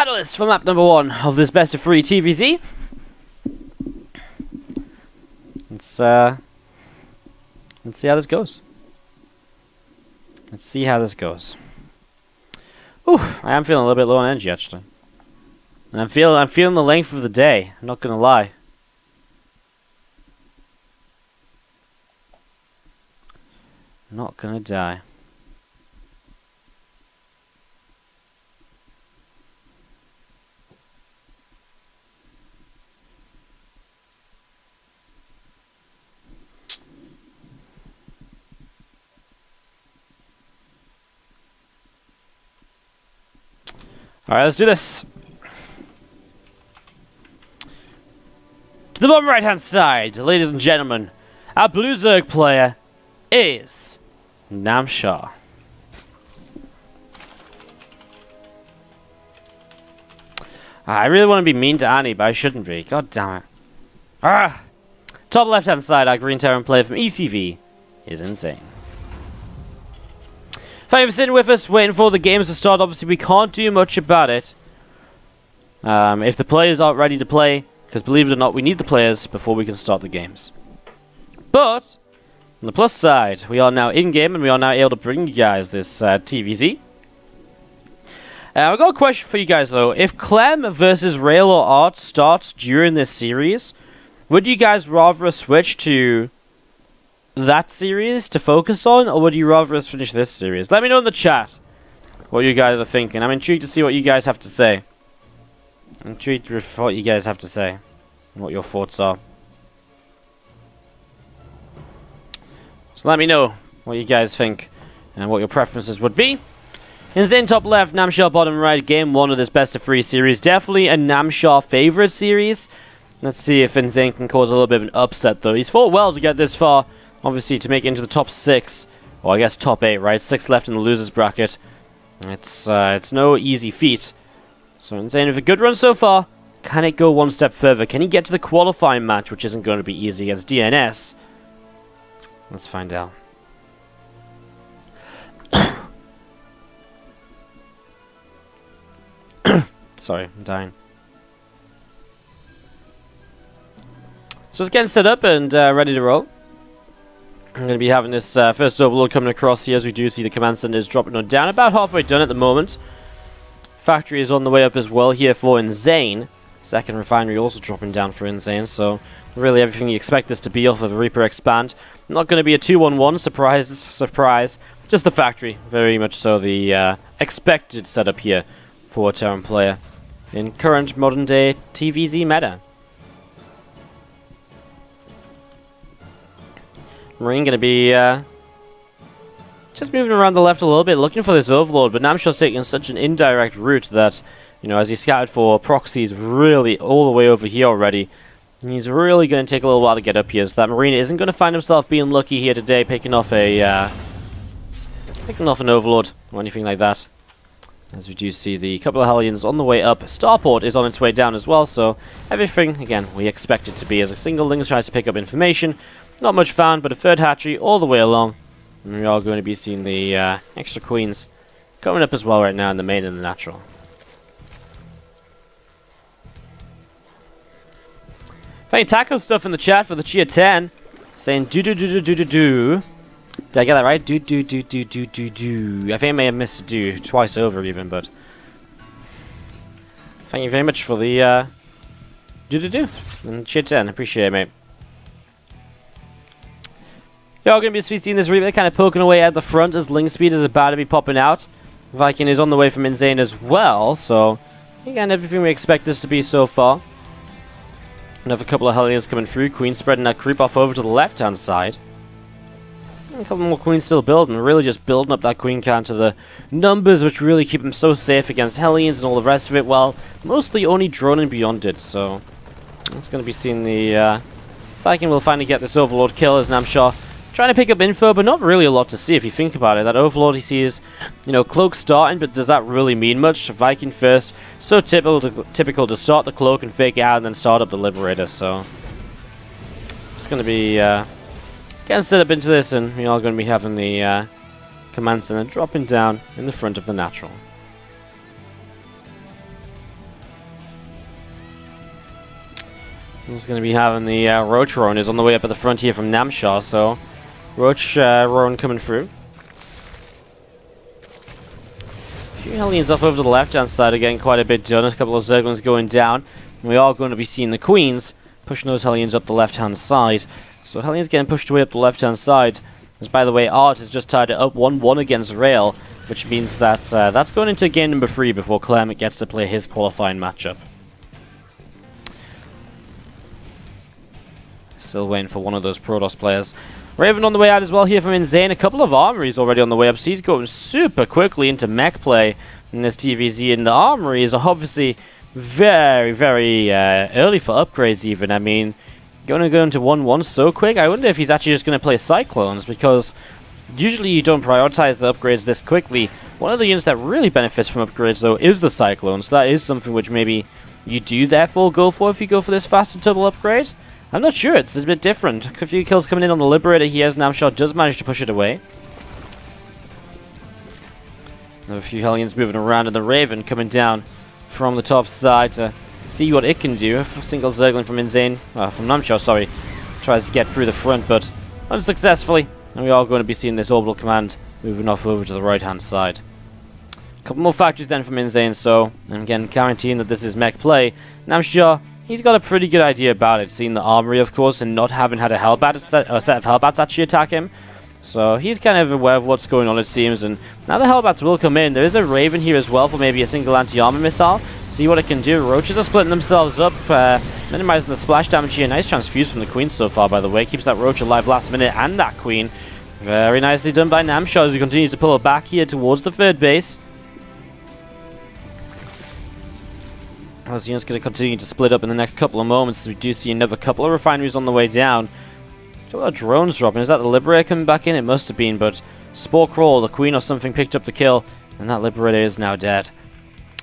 Catalyst for map number 1 of this best of 3 TVZ. Let's see how this goes. Let's see how this goes. Ooh, I am feeling a little bit low on energy actually. And I'm feeling the length of the day. I'm not gonna lie. I'm not gonna die. Alright, let's do this. To the bottom right hand side, ladies and gentlemen, our Blue Zerg player is Namshar. I really want to be mean to Annie, but I shouldn't be. God damn it. Ah! Top left hand side, our Green Terran player from ECV is InZaNe. Thank you for sitting with us, waiting for the games to start. Obviously, we can't do much about it. If the players aren't ready to play, because believe it or not, we need the players before we can start the games. But, on the plus side, we are now in-game, and we are now able to bring you guys this TVZ. I've got a question for you guys, though. If Clem versus Rail or Art starts during this series, would you guys rather switch to that series to focus on, or would you rather us finish this series? Let me know in the chat what you guys are thinking. I'm intrigued to see what you guys have to say. I'm intrigued with what you guys have to say and what your thoughts are. So let me know what you guys think and what your preferences would be. InZaNe top left, Namshar bottom right, game 1 of this best of 3 series. Definitely a Namshar favorite series. Let's see if InZaNe can cause a little bit of an upset though. He's fought well to get this far. Obviously, to make it into the top 6, or I guess top 8, right? 6 left in the losers bracket. It's no easy feat. So InZaNe with a good run so far. Can it go one step further? Can he get to the qualifying match, which isn't going to be easy against DNS? Let's find out. Sorry, I'm dying. So it's getting set up and ready to roll. I'm going to be having this first overload coming across here, as we do see the command center is dropping on down. About halfway done at the moment. Factory is on the way up as well here for InZaNe. Second refinery also dropping down for InZaNe, so really everything you expect this to be off of the Reaper Expand. Not going to be a 2-1-1, surprise, surprise. Just the factory, very much so the expected setup here for a Terran player in current modern day TVZ meta. Marine going to be just moving around the left a little bit, looking for this overload, but Namshar's taking such an indirect route that, you know, as he scouted for proxies really all the way over here already, he's really going to take a little while to get up here, so that Marine isn't going to find himself being lucky here today, picking off an overload or anything like that. As we do see the couple of Hellions on the way up. Starport is on its way down as well, so everything, again, we expect it to be as a single link tries to pick up information. Not much found, but a third hatchery all the way along. And we are going to be seeing the extra queens coming up as well right now in the main and the natural. Funny taco stuff in the chat for the Chia 10, saying do do do do do do do. Did I get that right? Do do do do do do do. I think I may have missed a do twice over even, but thank you very much for the do do do and Chia 10. Appreciate it, mate. You're all going to be seeing this Reaper kind of poking away at the front as Link Speed is about to be popping out. Viking is on the way from InZaNe as well, so again, everything we expect this to be so far. Another couple of Hellions coming through. Queen spreading that creep off over to the left-hand side. And a couple more Queens still building, really just building up that Queen count to the numbers which really keep them so safe against Hellions and all the rest of it, while mostly only droning beyond it, so it's going to be seeing the Viking will finally get this Overlord kill as Namshar trying to pick up info, but not really a lot to see if you think about it. That Overlord he sees, you know, Cloak starting, but does that really mean much? Viking first, so typical to start the Cloak and fake it out and then start up the Liberator, so it's going to be getting set up into this, and we are going to be having the command center dropping down in the front of the natural. He's going to be having the Roach Roan is on the way up at the front here from Namshar, so Roach Roan coming through. A few Hellions off over to the left-hand side are getting quite a bit done. A couple of Zerglings going down. And we are going to be seeing the Queens pushing those Hellions up the left-hand side. So Hellions getting pushed away up the left-hand side. As by the way, Art has just tied it up 1-1 against Rail, which means that that's going into game number 3 before Clement gets to play his qualifying matchup. Still waiting for one of those Protoss players. Raven on the way out as well here from InZaNe. A couple of armories already on the way up, so he's going super quickly into mech play in this TVZ. And the armories are obviously very, very early for upgrades even. I mean, going to go into 1-1 so quick? I wonder if he's actually just going to play Cyclones, because usually you don't prioritize the upgrades this quickly. One of the units that really benefits from upgrades, though, is the Cyclone. So that is something which maybe you do therefore go for if you go for this faster double upgrade. I'm not sure, it's a bit different. A few kills coming in on the Liberator here as Namshar does manage to push it away. Another few Hellions moving around, and the Raven coming down from the top side to see what it can do. A single Zergling from InZaNe, from Namshar, sorry, tries to get through the front, but unsuccessfully. And we are going to be seeing this Orbital Command moving off over to the right-hand side. A couple more factories then from InZaNe, so I'm again guaranteeing that this is mech play. Namshar, he's got a pretty good idea about it, seeing the armory, of course, and not having had a set of Hellbats actually attack him. So he's kind of aware of what's going on, it seems, and now the Hellbats will come in. There is a Raven here as well for maybe a single anti-armor missile. See what it can do. Roaches are splitting themselves up, minimizing the splash damage here. Nice transfuse from the Queen so far, by the way. Keeps that Roach alive last minute, and that Queen. Very nicely done by Namshar as he continues to pull it back here towards the third base. As unit's going to continue to split up in the next couple of moments, we do see another couple of refineries on the way down. A lot of drones dropping. Is that the Liberator coming back in? It must have been, but Spore Crawl, the Queen or something, picked up the kill, and that Liberator is now dead.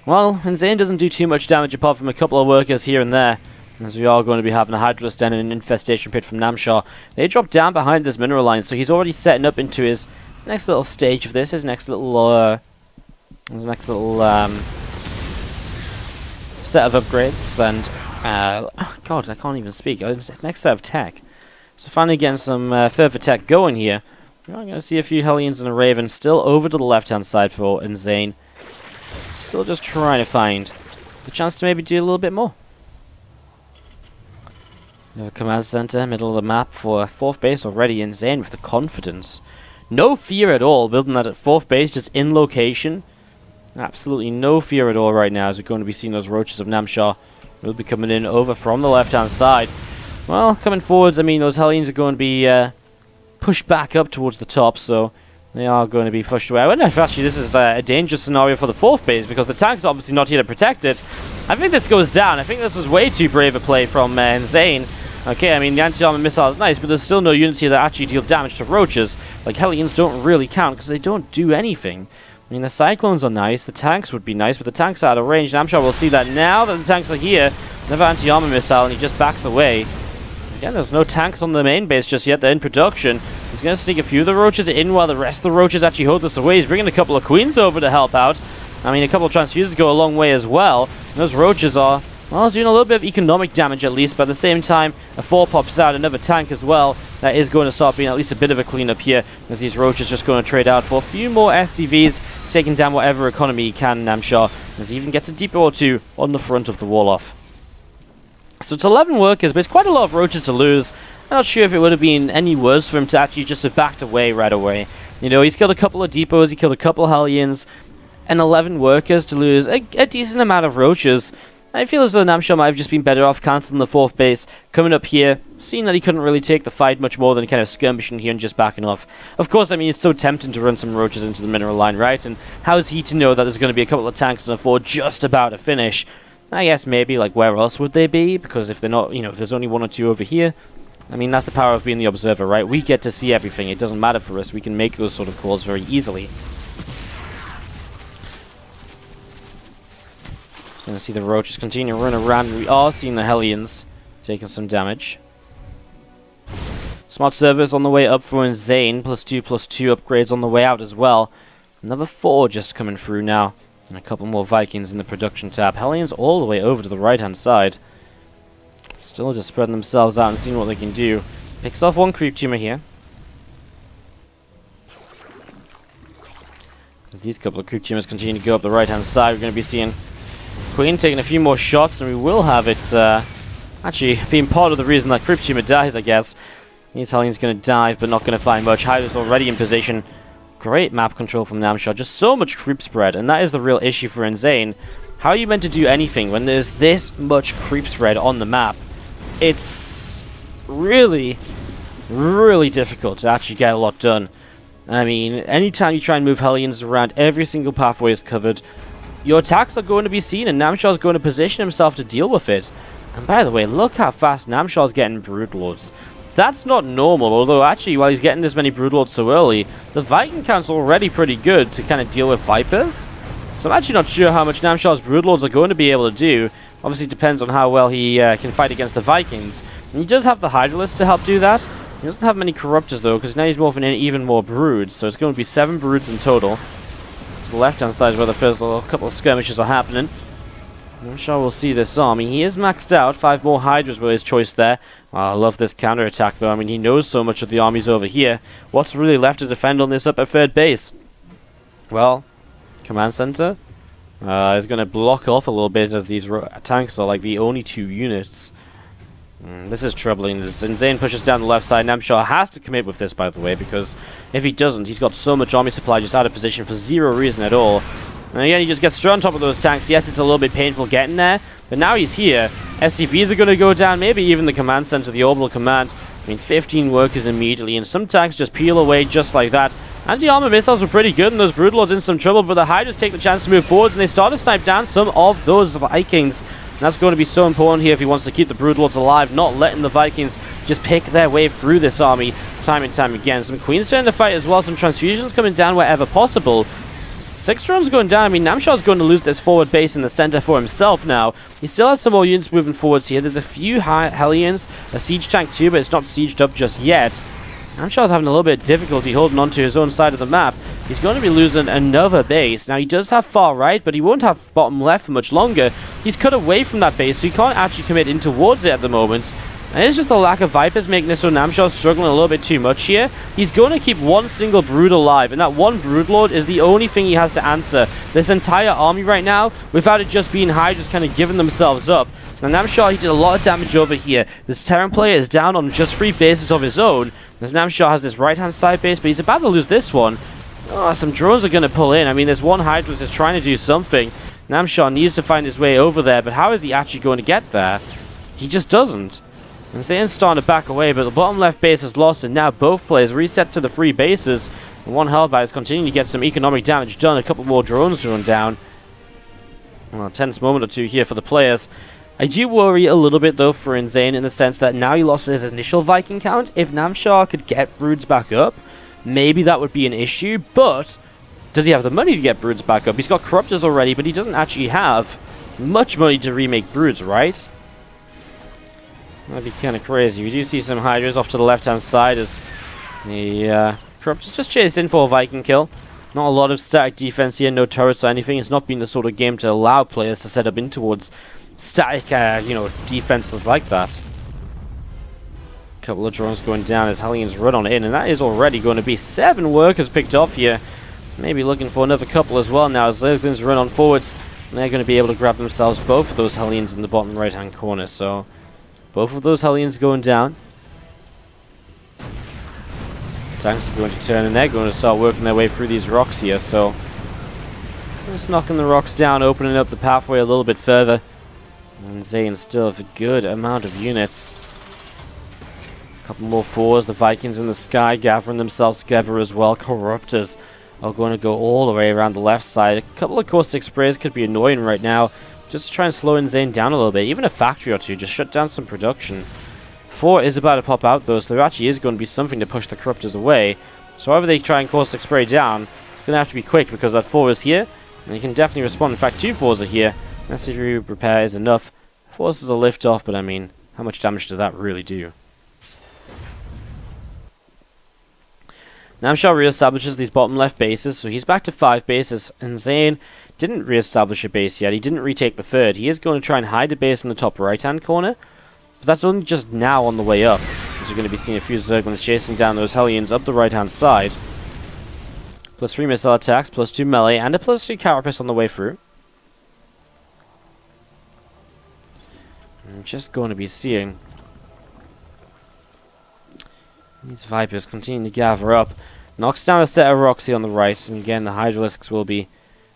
Well, InZaNe doesn't do too much damage apart from a couple of workers here and there, as we are going to be having a Hydralisk Den and an Infestation Pit from Namshar. They drop down behind this mineral line, so he's already setting up into his next little stage of this, his next little set of upgrades, and oh god, I can't even speak. Next set of tech. So finally getting some further tech going here. We're going to see a few Hellions and a Raven still over to the left-hand side for InZaNe. Still just trying to find the chance to maybe do a little bit more. Another command center, middle of the map for 4th base already. InZaNe with the confidence. No fear at all, building that at 4th base, just in location. Absolutely no fear at all right now as we're going to be seeing those Roaches of Namshar. Will be coming in over from the left-hand side. Well, coming forwards, I mean, those Hellions are going to be pushed back up towards the top, so they are going to be pushed away. I wonder if actually this is a dangerous scenario for the 4th base, because the tank's obviously not here to protect it. I think this goes down. I think this was way too brave a play from InZaNe. Okay, I mean, the anti-armor missile is nice, but there's still no units here that actually deal damage to Roaches. Like, Hellions don't really count, because they don't do anything. I mean, the Cyclones are nice, the tanks would be nice, but the tanks are out of range. Namshar will see that now that the tanks are here. Another anti-armor missile, and he just backs away. Again, there's no tanks on the main base just yet. They're in production. He's going to sneak a few of the Roaches in while the rest of the Roaches actually hold this away. He's bringing a couple of Queens over to help out. I mean, a couple of Transfuses go a long way as well. And those Roaches are, well, doing a little bit of economic damage at least, but at the same time, a 4 pops out, another tank as well. That is going to start being at least a bit of a cleanup here, as these Roaches just going to trade out for a few more SCVs, taking down whatever economy he can, Namshar, as he even gets a depot or two on the front of the Wall-Off. So it's 11 workers, but it's quite a lot of Roaches to lose. I'm not sure if it would have been any worse for him to actually just have backed away right away. You know, he's killed a couple of depots, he killed a couple of Hellions, and 11 workers to lose a decent amount of Roaches. I feel as though Namshar might have just been better off cancelling the 4th base, coming up here, seeing that he couldn't really take the fight much more than kind of skirmishing here and just backing off. Of course, I mean, it's so tempting to run some Roaches into the mineral line, right? And how is he to know that there's going to be a couple of tanks on a 4 just about to finish? I guess maybe, like, where else would they be? Because if they're not, you know, if there's only 1 or 2 over here, I mean, that's the power of being the observer, right? We get to see everything. It doesn't matter for us. We can make those sort of calls very easily. So I'm going to see the Roaches continue to run around, and we are seeing the Hellions taking some damage. Smart Servers on the way up for InZaNe, +2/+2 upgrades on the way out as well. Another 4 just coming through now. And a couple more Vikings in the production tab. Hellions all the way over to the right-hand side. Still just spreading themselves out and seeing what they can do. Picks off one creep tumor here. As these couple of creep tumors continue to go up the right-hand side, we're going to be seeing Queen taking a few more shots, and we will have it actually being part of the reason that creep tumor dies, I guess. These Hellion's going to dive, but not going to find much. Hydra's already in position. Great map control from Namshar. Just so much creep spread, and that is the real issue for InZaNe. How are you meant to do anything when there's this much creep spread on the map? It's really, really difficult to actually get a lot done. I mean, anytime you try and move Hellions around, every single pathway is covered. Your attacks are going to be seen, and Namshar's going to position himself to deal with it. And by the way, look how fast Namshar's getting Broodlords. That's not normal, although actually, while he's getting this many Broodlords so early, the Viking count's already pretty good to kind of deal with Vipers. So I'm actually not sure how much Namshar's Broodlords are going to be able to do. Obviously, it depends on how well he can fight against the Vikings. And he does have the Hydralisk to help do that. He doesn't have many Corruptors, though, because now he's morphing in even more Broods. So it's going to be 7 Broods in total. To the left-hand side is where the first little couple of skirmishes are happening. I'm sure we'll see this army. He is maxed out. 5 more Hydras were his choice there. Oh, I love this counter-attack, though. I mean, he knows so much of the armies over here. What's really left to defend on this upper third base? Well, command center is going to block off a little bit, as these tanks are like the only 2 units. This is troubling. InZaNe pushes down the left side. Namshar has to commit with this, by the way, because if he doesn't, he's got so much army supply just out of position for 0 reason at all. And again, he just gets straight on top of those tanks. Yes, it's a little bit painful getting there, but now he's here. SCVs are going to go down, maybe even the command center, the orbital command. I mean, 15 workers immediately, and some tanks just peel away just like that. Anti-armor missiles were pretty good, and those Broodlords in some trouble, but the Hydras take the chance to move forwards, and they start to snipe down some of those Vikings. And that's going to be so important here if he wants to keep the Broodlords alive, not letting the Vikings just pick their way through this army time and time again. Some Queens turning to fight as well, some transfusions coming down wherever possible. 6 drones going down. I mean, Namshar's going to lose this forward base in the center for himself now. He still has some more units moving forwards here. There's a few Hellions, a siege tank too, but it's not sieged up just yet. Namshar's having a little bit of difficulty holding on to his own side of the map. He's going to be losing another base. Now, he does have far right, but he won't have bottom left for much longer. He's cut away from that base, so he can't actually commit in towards it at the moment. And it's just the lack of Vipers making it so Namshar's struggling a little bit too much here. He's going to keep one single Brood alive, and that one Broodlord is the only thing he has to answer this entire army right now, without it just being Hydras kind of giving themselves up. Now, Namshar, he did a lot of damage over here. This Terran player is down on just 3 bases of his own. As Namshar has this right-hand side base, but he's about to lose this one. Oh, some drones are going to pull in. I mean, there's one Hydras is trying to do something. Namshar needs to find his way over there, but how is he actually going to get there? He just doesn't. And Zane's starting to back away, but the bottom left base is lost, and now both players reset to the 3 bases. And one Hellbite is continuing to get some economic damage done. A couple more drones drawn down. Well, a tense moment or two here for the players. I do worry a little bit, though, for InZaNe in the sense that now he lost his initial Viking count. If Namshar could get Broods back up, maybe that would be an issue, but does he have the money to get Broods back up? He's got Corruptors already, but he doesn't actually have much money to remake Broods, right? That'd be kind of crazy. We do see some Hydras off to the left-hand side as the Corruptors just chase in for a Viking kill. Not a lot of static defense here, no turrets or anything. It's not been the sort of game to allow players to set up in towards static, defenses like that. A couple of drones going down as Hellions run on in, and that is already going to be 7 workers picked off here. Maybe looking for another couple as well now as Hellions run on forwards. And they're going to be able to grab themselves both of those Hellions in the bottom right-hand corner, so both of those Hellions going down. Tanks are going to turn, and they're going to start working their way through these rocks here, so just knocking the rocks down, opening up the pathway a little bit further. And Zayn still have a good amount of units. A couple more 4s, the Vikings in the sky gathering themselves together as well. Corruptors are going to go all the way around the left side. A couple of caustic sprays could be annoying right now, just to try and slow InZaNe down a little bit. Even a factory or 2, just shut down some production. 4 is about to pop out though, so there actually is going to be something to push the Corruptors away. So however they try and caustic spray down, it's going to have to be quick because that 4 is here, and you can definitely respond. In fact, 2 4s are here. Necessary repair is enough. Forces a lift off, but I mean, how much damage does that really do? Namshar reestablishes these bottom left bases, so he's back to 5 bases, and Zayn didn't reestablish a base yet. He didn't retake the 3rd. He is going to try and hide a base in the top right-hand corner. But that's only just now on the way up. As we're going to be seeing a few Zerglings chasing down those Hellions up the right-hand side. +3 missile attacks, +2 melee, and a +3 carapace on the way through. I'm just going to be seeing these Vipers continue to gather up. Knocks down a set of Roxy on the right, and again the Hydralisks will be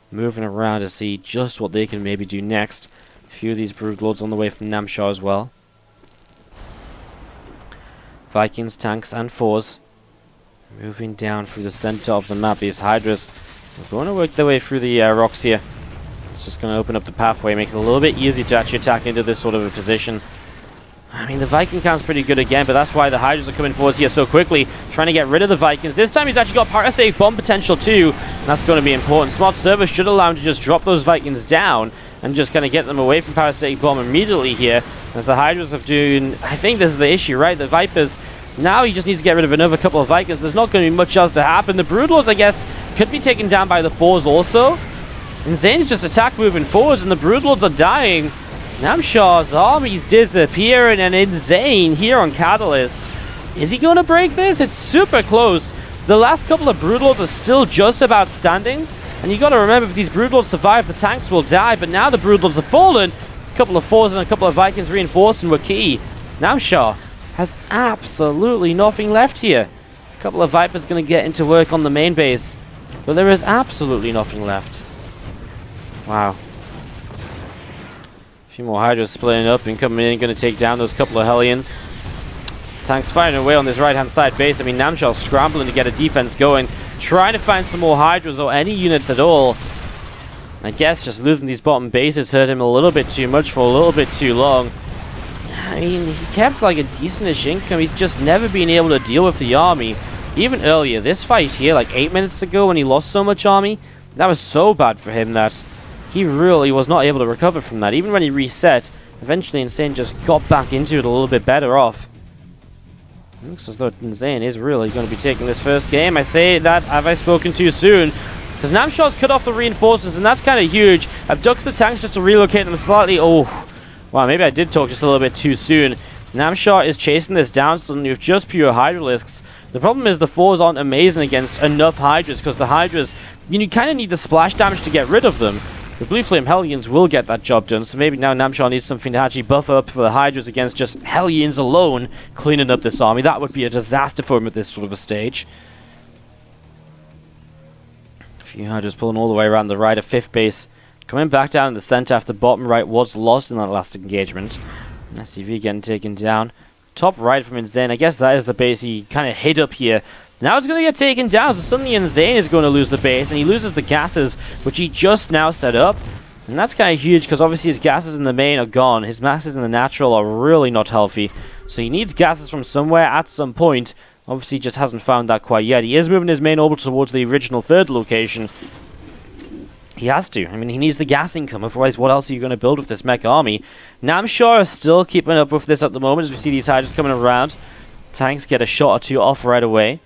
moving around to see just what they can maybe do next. A few of these Broodlords on the way from Namshar as well. Vikings, tanks, and fours moving down through the center of the map. These Hydras are going to work their way through the rocks here. It's just going to open up the pathway, make it a little bit easier to actually attack into this sort of a position. I mean, the Viking count's pretty good again, but that's why the Hydras are coming forwards here so quickly, trying to get rid of the Vikings. This time he's actually got parasitic bomb potential too, and that's going to be important. Smart Service should allow him to just drop those Vikings down and just kind of get them away from parasitic bomb immediately here, as the Hydras have doing. I think this is the issue, right? The Vipers, now he just needs to get rid of another couple of Vikings. There's not going to be much else to happen. The Broodlords, I guess, could be taken down by the fours also. InZane's just attack moving forwards, and the Broodlords are dying. Namshar's army's disappearing, and InZaNe here on Catalyst. Is he going to break this? It's super close. The last couple of Broodlords are still just about standing. And you got to remember, if these Broodlords survive, the tanks will die. But now the Broodlords have fallen. A couple of fours and a couple of Vikings reinforcing were key. Namshar has absolutely nothing left here. A couple of Vipers going to get into work on the main base. But there is absolutely nothing left. Wow. A few more Hydras splitting up and coming in, going to take down those couple of Hellions. Tanks fighting away on this right-hand side base. I mean, Namshar's scrambling to get a defense going, trying to find some more Hydras or any units at all. I guess just losing these bottom bases hurt him a little bit too much for a little bit too long. I mean, he kept like a decentish income. He's just never been able to deal with the army. Even earlier, this fight here, like 8 minutes ago when he lost so much army, that was so bad for him that he really was not able to recover from that. Even when he reset, eventually InZaNe just got back into it a little bit better off. It looks as though InZaNe is really going to be taking this first game. I say that, have I spoken too soon? Because Namshar's cut off the reinforcements, and that's kind of huge. Abducts the tanks just to relocate them slightly. Oh, wow, maybe I did talk just a little bit too soon. Namshar is chasing this down suddenly with just pure Hydralisks. The problem is the fours aren't amazing against enough Hydras, because the Hydras, you kind of need the splash damage to get rid of them. The Blue Flame Hellions will get that job done, so maybe now Namshar needs something to actually buff up for the Hydras against just Hellions alone, cleaning up this army. That would be a disaster for him at this sort of a stage. A few Hydras pulling all the way around the right of 5th base. Coming back down in the center after the bottom right was lost in that last engagement. SCV getting taken down. Top right from InZaNe. I guess that is the base he kind of hid up here. Now it's going to get taken down, so suddenly InZaNe is going to lose the base, and he loses the gases, which he just now set up. And that's kind of huge, because obviously his gases in the main are gone. His masses in the natural are really not healthy. So he needs gases from somewhere at some point. Obviously he just hasn't found that quite yet. He is moving his main orbital towards the original 3rd location. He has to. I mean, he needs the gas income, otherwise what else are you going to build with this mech army? Namshar is still keeping up with this at the moment, as we see these Hydras coming around. Tanks get a shot or two off right away.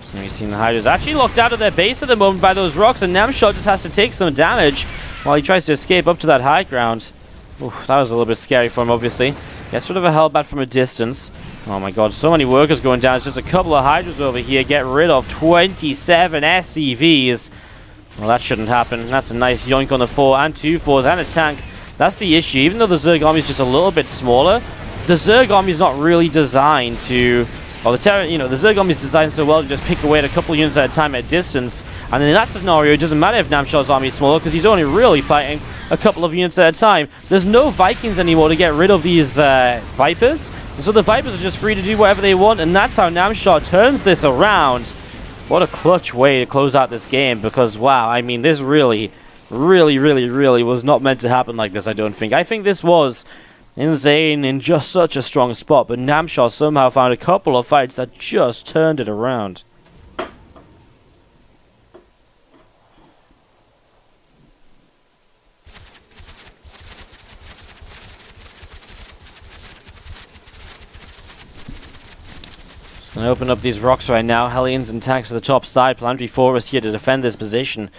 So we've seen the Hydras actually locked out of their base at the moment by those rocks, and Namshar just has to take some damage while he tries to escape up to that high ground. Ooh, that was a little bit scary for him, obviously. Gets sort of a hellbat from a distance. Oh my god, so many workers going down. It's just a couple of Hydras over here. Get rid of 27 SCVs. Well, that shouldn't happen. That's a nice yoink on the 4 and 2 4s and a tank. That's the issue. Even though the Zerg army is just a little bit smaller, the Zerg army is not really designed to... Well, the Zerg army is designed so well to just pick away at a couple of units at a time at distance. And in that scenario, it doesn't matter if Namshar's army is smaller, because he's only really fighting a couple of units at a time. There's no Vikings anymore to get rid of these Vipers. And so the Vipers are just free to do whatever they want, and that's how Namshar turns this around. What a clutch way to close out this game, because wow, I mean, this really was not meant to happen like this, I don't think. I think this was InZaNe in just such a strong spot, but Namshar somehow found a couple of fights that just turned it around. Just going to open up these rocks right now. Hellions and tanks to the top side. Planetary Forest here to defend this position.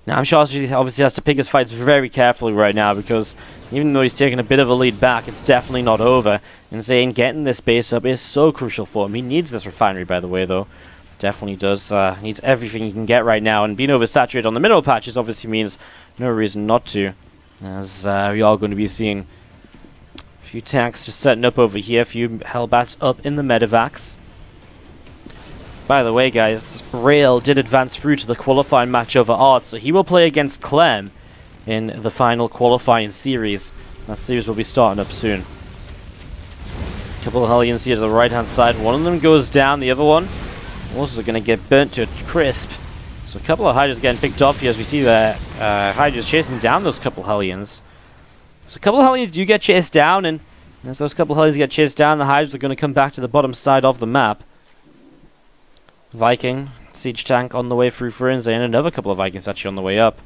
Namshar obviously has to pick his fights very carefully right now, because even though he's taking a bit of a lead back, it's definitely not over. InZaNe getting this base up is so crucial for him. He needs this refinery, by the way, though. Definitely does. Needs everything he can get right now, and being oversaturated on the mineral patches obviously means no reason not to, as we are going to be seeing a few tanks just setting up over here, a few Hellbats up in the medevacs. By the way, guys, Rail did advance through to the qualifying match over Art, so he will play against Clem in the final qualifying series. That series will be starting up soon. A couple of Hellions here to the right-hand side. One of them goes down, the other one also going to get burnt to a crisp. So a couple of Hydras getting picked off here, as we see that Hydras chasing down those couple Hellions. So a couple of Hellions do get chased down, and as those couple of Hellions get chased down, the Hydras are going to come back to the bottom side of the map. Viking, siege tank on the way through for InZaNe, and another couple of Vikings actually on the way up.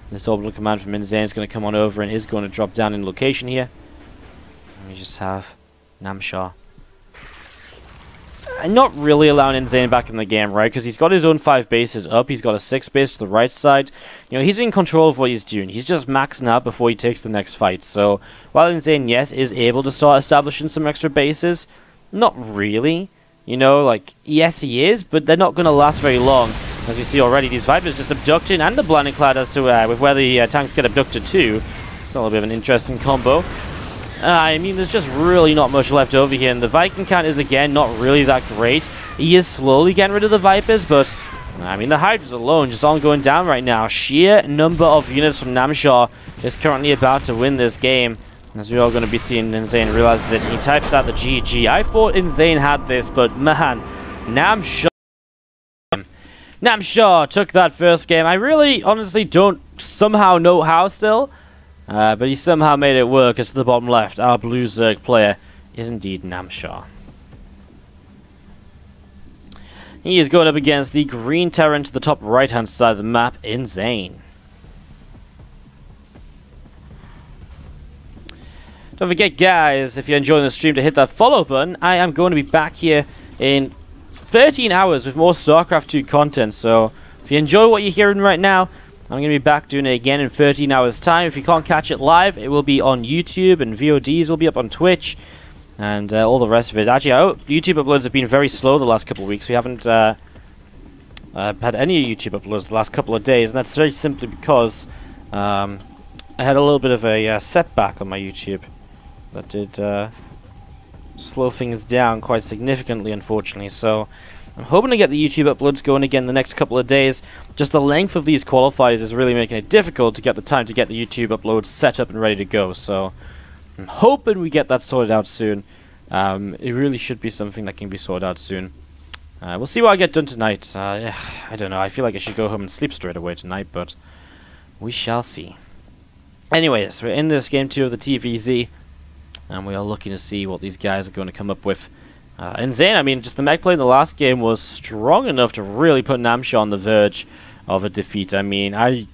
This orbital command from InZaNe is going to come on over and is going to drop down in location here. And we just have Namshar. And not really allowing InZaNe back in the game, right? Because he's got his own 5 bases up. He's got a 6 base to the right side. You know, he's in control of what he's doing. He's just maxing out before he takes the next fight. So, while InZaNe, yes, is able to start establishing some extra bases, not really. You know, like, yes, he is, but they're not going to last very long. As we see already, these Vipers just abducting, and the Blinding Cloud as to with where the tanks get abducted too. It's a little bit of an interesting combo. I mean, there's just really not much left over here, and the Viking count is, again, not really that great. He is slowly getting rid of the Vipers, but, I mean, the Hydras alone just aren't going down right now. Sheer number of units from Namshar is currently about to win this game. As we are going to be seeing, InZaNe realizes it. He types out the GG. I thought InZaNe had this, but man, Namshar took that first game. I really, honestly, don't somehow know how still, but he somehow made it work. As to the bottom left, our blue Zerg player is indeed Namshar. He is going up against the green Terran to the top right-hand side of the map, InZaNe. Don't forget, guys, if you're enjoying the stream, to hit that follow button. I am going to be back here in 13 hours with more StarCraft 2 content, so if you enjoy what you're hearing right now, I'm going to be back doing it again in 13 hours time. If you can't catch it live, it will be on YouTube, and VODs will be up on Twitch, and all the rest of it. Actually, YouTube uploads have been very slow the last couple of weeks. We haven't had any YouTube uploads the last couple of days, and that's very simply because I had a little bit of a setback on my YouTube. That did slow things down quite significantly, unfortunately. So I'm hoping to get the YouTube uploads going again the next couple of days. Just the length of these qualifiers is really making it difficult to get the time to get the YouTube uploads set up and ready to go. So I'm hoping we get that sorted out soon. It really should be something that can be sorted out soon. We'll see what I get done tonight. I don't know. I feel like I should go home and sleep straight away tonight, but we shall see. Anyways, we're in this game 2 of the TVZ. And we are looking to see what these guys are going to come up with. InZaNe, I mean, just the mech play in the last game was strong enough to really put Namshar on the verge of a defeat. I mean, I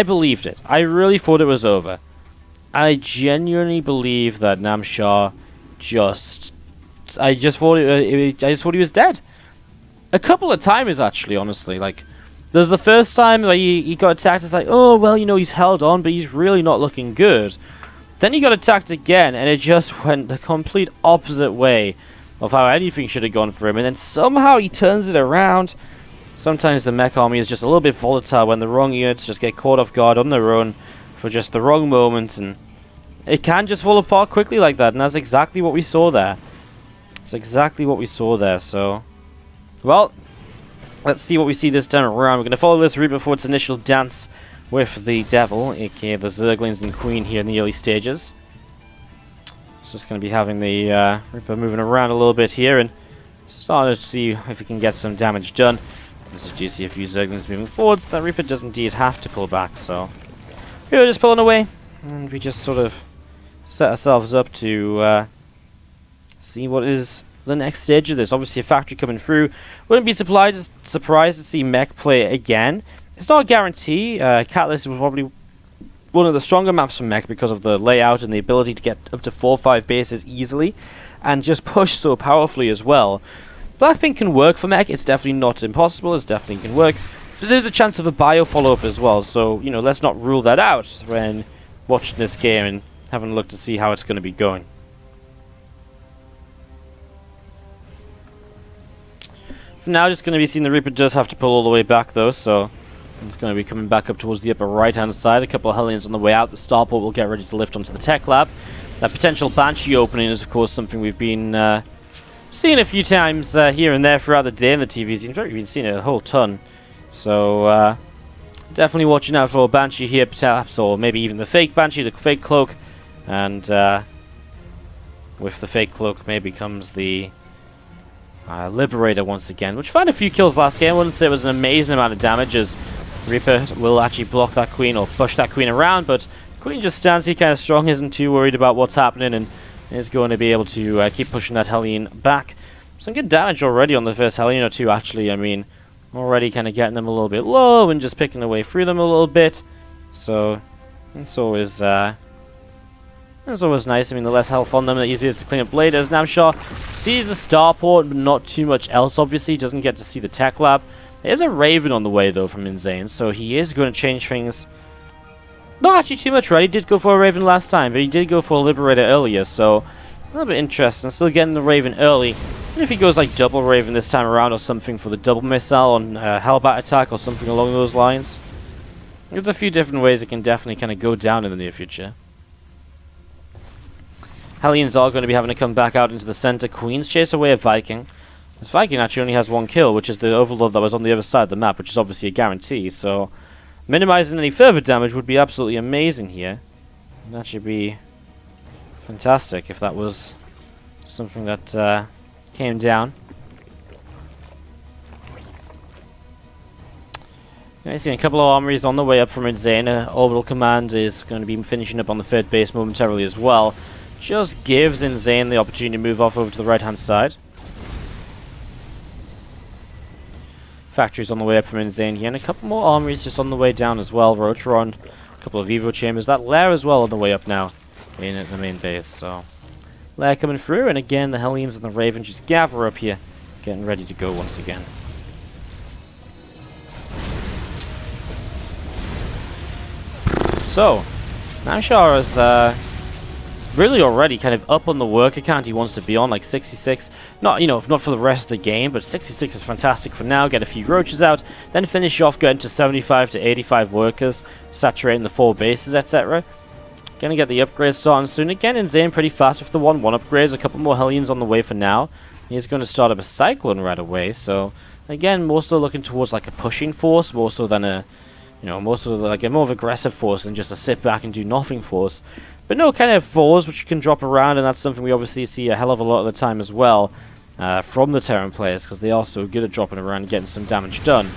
believed it. I really thought it was over. I genuinely believe that Namshar I just thought he was dead. A couple of times, actually, honestly. Like, there's the first time where he got attacked. It's like, oh, well, you know, he's held on, but he's really not looking good. Then he got attacked again, and it just went the complete opposite way of how anything should have gone for him. And then somehow he turns it around. Sometimes the mech army is just a little bit volatile when the wrong units just get caught off guard on their own for just the wrong moment, and it can just fall apart quickly like that. And that's exactly what we saw there. It's exactly what we saw there. So, well, let's see what we see this time around. We're going to follow this route before its initial dance with the Devil, aka the Zerglings and Queen here in the early stages. It's just going to be having the Reaper moving around a little bit here and starting to see if we can get some damage done. As you see a few Zerglings moving forwards, that Reaper does indeed have to pull back, so we're just pulling away, and we just sort of set ourselves up to see what is the next stage of this. Obviously a factory coming through. Wouldn't be surprised to see mech play again. It's not a guarantee. Catalyst was probably one of the stronger maps for mech because of the layout and the ability to get up to 4 or 5 bases easily and just push so powerfully as well. Blackpink can work for mech. It's definitely not impossible. It definitely can work. But there's a chance of a bio follow-up as well, so, you know, let's not rule that out when watching this game and having a look to see how it's going to be going. For now, just going to be seeing the Reaper does have to pull all the way back, though, so it's going to be coming back up towards the upper right-hand side. A couple of Hellions on the way out. The starport will get ready to lift onto the tech lab. That potential Banshee opening is, of course, something we've been seeing a few times here and there throughout the day in the TV scene. In fact, we've been seeing it a whole ton. So, definitely watching out for a Banshee here, perhaps, or maybe even the fake Banshee, the fake cloak. And with the fake cloak, maybe comes the Liberator once again, which found a few kills last game. I wouldn't say it was an amazing amount of damage, as Reaper will actually block that Queen or push that Queen around, but Queen just stands here kind of strong, isn't too worried about what's happening, and is going to be able to keep pushing that Hellion back. Some good damage already on the first Hellion or two, actually. I mean, already kind of getting them a little bit low and just picking away through them a little bit. So, it's always nice. I mean, the less health on them, the easier it is to clean up later. As Namshar sees the starport, but not too much else, obviously. He doesn't get to see the tech lab. There's a Raven on the way, though, from InZaNe, so he is going to change things. Not actually too much, right? He did go for a Raven last time, but he did go for a Liberator earlier, so a little bit interesting. Still getting the Raven early. And if he goes like double Raven this time around or something for the double missile on Hellbat attack or something along those lines, there's a few different ways it can definitely kind of go down in the near future. Hellions are going to be having to come back out into the center. Queens chase away a Viking. This Viking actually only has one kill, which is the Overlord that was on the other side of the map, which is obviously a guarantee, so minimizing any further damage would be absolutely amazing here. It would actually be fantastic if that was something that came down. I see a couple of armories on the way up from InZaNe. Orbital Command is going to be finishing up on the third base momentarily as well. Just gives InZaNe the opportunity to move off over to the right-hand side. Factories on the way up from InZaNe here, and a couple more armories just on the way down as well. Rotron, a couple of Evo chambers. That lair as well on the way up now in at the main base. So, lair coming through, and again the Hellions and the Raven just gather up here, getting ready to go once again. So, Namshar is really already kind of up on the work account he wants to be on, like 66. Not, you know, not for the rest of the game, but 66 is fantastic for now. Get a few roaches out, then finish off getting to 75 to 85 workers, saturating the 4 bases, etc. Gonna get the upgrades starting soon. Again, InZaNe pretty fast with the 1-1 upgrades. A couple more Hellions on the way for now. He's going to start up a Cyclone right away, so again, more so looking towards like a pushing force, more so than a, you know, more so like a more of aggressive force than just a sit back and do nothing force. But no, kind of fours which you can drop around, and that's something we obviously see a hell of a lot of the time as well from the Terran players, because they are so good at dropping around and getting some damage done.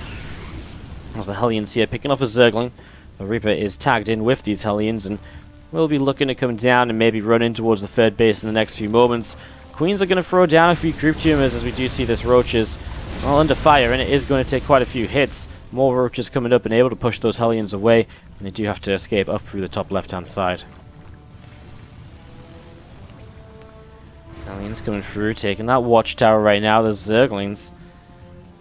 As the Hellions here picking off a Zergling, the Reaper is tagged in with these Hellions, and will be looking to come down and maybe run in towards the third base in the next few moments. Queens are going to throw down a few Group Tumors, as we do see this Roaches well under fire, and it is going to take quite a few hits. More Roaches coming up and able to push those Hellions away, and they do have to escape up through the top left-hand side. Hellions coming through, taking that watchtower right now. There's Zerglings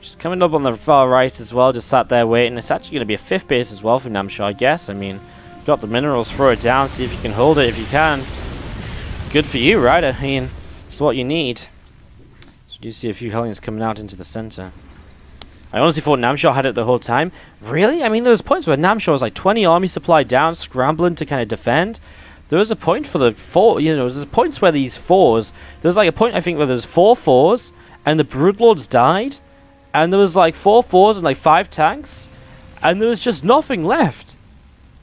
just coming up on the far right as well, just sat there waiting. It's actually going to be a 5th base as well for Namshar, I guess. I mean, got the minerals, throw it down, see if you can hold it. If you can, good for you, right? I mean, it's what you need. So you do see a few Hellions coming out into the center. I honestly thought Namshar had it the whole time. Really? I mean, there was points where Namshar was like 20 army supply down, scrambling to kind of defend. There was a point for the 4, you know, there's points where these 4s, there was like a point I think where there's 4 4s, and the Broodlords died, and there was like 4 4s and like 5 tanks, and there was just nothing left.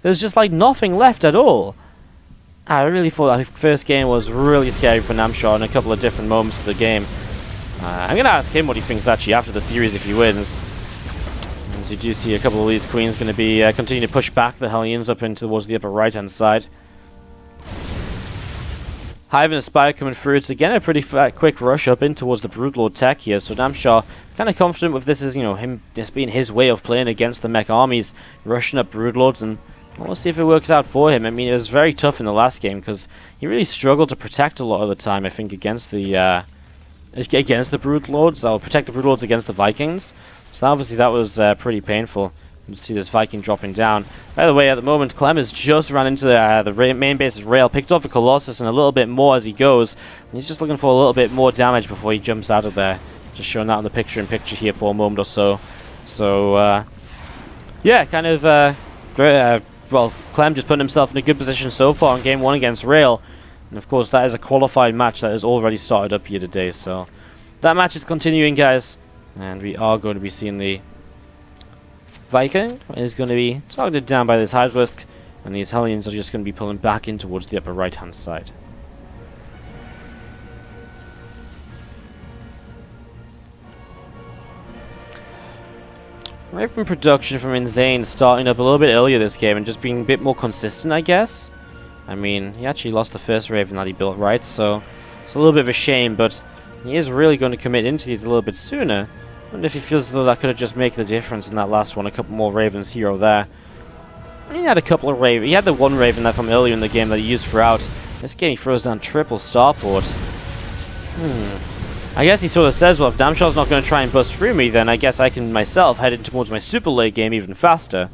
There was just like nothing left at all. I really thought that first game was really scary for Namshar in a couple of different moments of the game. I'm going to ask him what he thinks actually after the series if he wins. As you do see a couple of these Queens going to be continuing to push back the Hellions up in towards the upper right hand side. Hive and Aspire coming through. It's again a pretty quick rush up in towards the Broodlord tech here, so Namshar kind of confident with this as, you know, this being his way of playing against the mech armies, rushing up Broodlords, and we'll see if it works out for him. I mean, it was very tough in the last game because he really struggled to protect a lot of the time, I think, against the Broodlords, or protect the Broodlords against the Vikings. So obviously that was pretty painful. You see this Viking dropping down. By the way, at the moment, Clem has just ran into the main base's rail, picked off a Colossus and a little bit more as he goes. And he's just looking for a little bit more damage before he jumps out of there. Just showing that on the picture-in-picture here for a moment or so. So, yeah, kind of, well, Clem just putting himself in a good position so far in Game 1 against Rail. And of course, that is a qualified match that has already started up here today. So, that match is continuing, guys. And we are going to be seeing the Viking is going to be targeted down by this Hydrisk, and these Hellions are just going to be pulling back in towards the upper right-hand side. Raven production from InZaNe starting up a little bit earlier this game and just being a bit more consistent, I guess. I mean, he actually lost the first Raven that he built, right? So it's a little bit of a shame, but he is really going to commit into these a little bit sooner. I wonder if he feels as though that could have just made the difference in that last one. A couple more Ravens here or there. He had a couple of Ravens. He had the one Raven there from earlier in the game that he used throughout. This game he throws down triple starport. I guess he sort of says, well, if Namshar's not going to try and bust through me, then I guess I can myself head in towards my super late game even faster.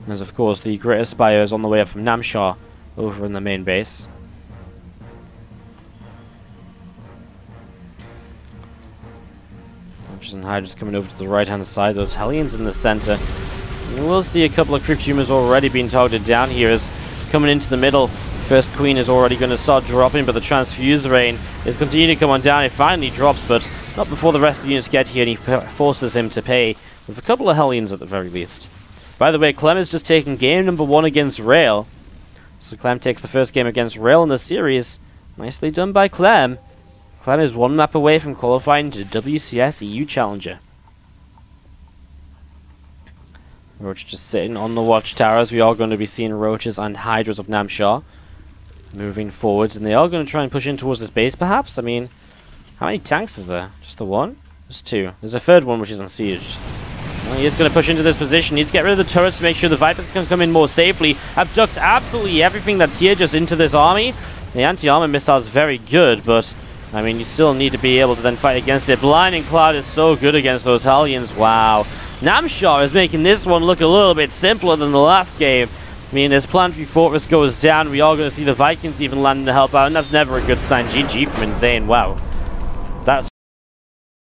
As of course the Greater Spire is on the way up from Namshar over in the main base. And Hydra's coming over to the right hand side, those Hellions in the center. And we'll see a couple of Crypt Humors already being targeted down here as coming into the middle. First Queen is already going to start dropping, but the Transfuse Rain is continuing to come on down. It finally drops, but not before the rest of the units get here, and he forces him to pay with a couple of Hellions at the very least. By the way, Clem is just taking game number 1 against Rail. So Clem takes the first game against Rail in the series. Nicely done by Clem. Clem is 1 map away from qualifying to WCS EU Challenger. Roach just sitting on the watchtower as we are going to be seeing Roaches and Hydras of Namshar moving forwards, and they are going to try and push in towards this base perhaps. I mean, how many tanks is there? Just the one? There's 2. There's a third one which is unsieged. Well, he is going to push into this position. He needs to get rid of the turrets to make sure the Vipers can come in more safely. Abducts absolutely everything that's here just into this army. The anti-armor missile is very good, but I mean, you still need to be able to then fight against it. Blinding Cloud is so good against those Hellions. Wow. Namshar is making this one look a little bit simpler than the last game. I mean, as Planetary Fortress goes down, we are going to see the Vikings even landing to help out, and that's never a good sign. GG from InZaNe. Wow.